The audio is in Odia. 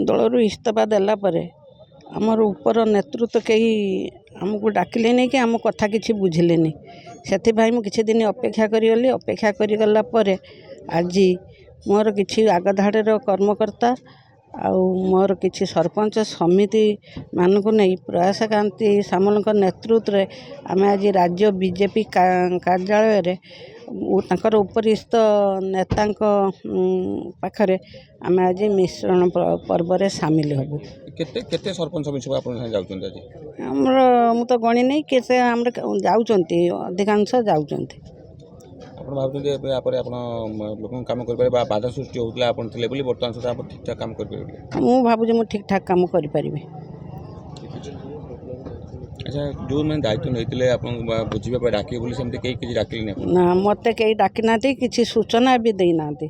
ଦଳରୁ ଇସ୍ତଫା ଦେଲା ପରେ ଆମର ଉପର ନେତୃତ୍ୱ କେହି ଆମକୁ ଡାକିଲେନି କି ଆମ କଥା କିଛି ବୁଝିଲେନି। ସେଥିପାଇଁ ମୁଁ କିଛି ଦିନ ଅପେକ୍ଷା କରିଗଲି। ଅପେକ୍ଷା କରିଗଲା ପରେ ଆଜି ମୋର କିଛି ଆଗଧାଡ଼ିର କର୍ମକର୍ତ୍ତା ଆଉ ମୋର କିଛି ସରପଞ୍ଚ ସମିତି ମାନଙ୍କୁ ନେଇ ପ୍ରୟାସକାନ୍ତି ସାମଲଙ୍କ ନେତୃତ୍ୱରେ ଆମେ ଆଜି ରାଜ୍ୟ ବିଜେପି କାର୍ଯ୍ୟାଳୟରେ ତାଙ୍କର ଉପରିସ୍ଥ ନେତାଙ୍କ ପାଖରେ ଆମେ ଆଜି ମିଶ୍ରଣ ପର୍ବରେ ସାମିଲ ହେବୁ। କେତେ ସରପଞ୍ଚ ସମିତି ଆପଣ ଯାଉଛନ୍ତି ଆଜି? ଆମର ମୁଁ ତ ଗଣି ନାହିଁ କେତେ ଆମର ଯାଉଛନ୍ତି, ଅଧିକାଂଶ ଯାଉଛନ୍ତି। ଆପଣ ଭାବୁଛନ୍ତି ଏବେ ଆପଣ ଲୋକଙ୍କ କାମ କରିପାରିବେ ବା ବାଧା ସୃଷ୍ଟି ହେଉଥିଲା ଆପଣ ଥିଲେ ବୋଲି ବର୍ତ୍ତମାନ ସୁଦ୍ଧା ଆପଣ ଠିକ୍ ଠାକ୍ କାମ କରିପାରିବେ? ମୁଁ ଭାବୁଛି ମୁଁ ଠିକ୍ ଠାକ୍ କାମ କରିପାରିବି। ଆଚ୍ଛା, ଯେଉଁମାନେ ଦାୟିତ୍ୱ ନେଇଥିଲେ ଆପଣଙ୍କୁ ବୁଝିବା ପାଇଁ ଡାକିବେ ବୋଲି ସେମିତି କେହି କିଛି ଡାକିଲେନି? ନା, ମୋତେ କେହି ଡାକି ନାହାନ୍ତି, କିଛି ସୂଚନା ବି ଦେଇନାହାନ୍ତି।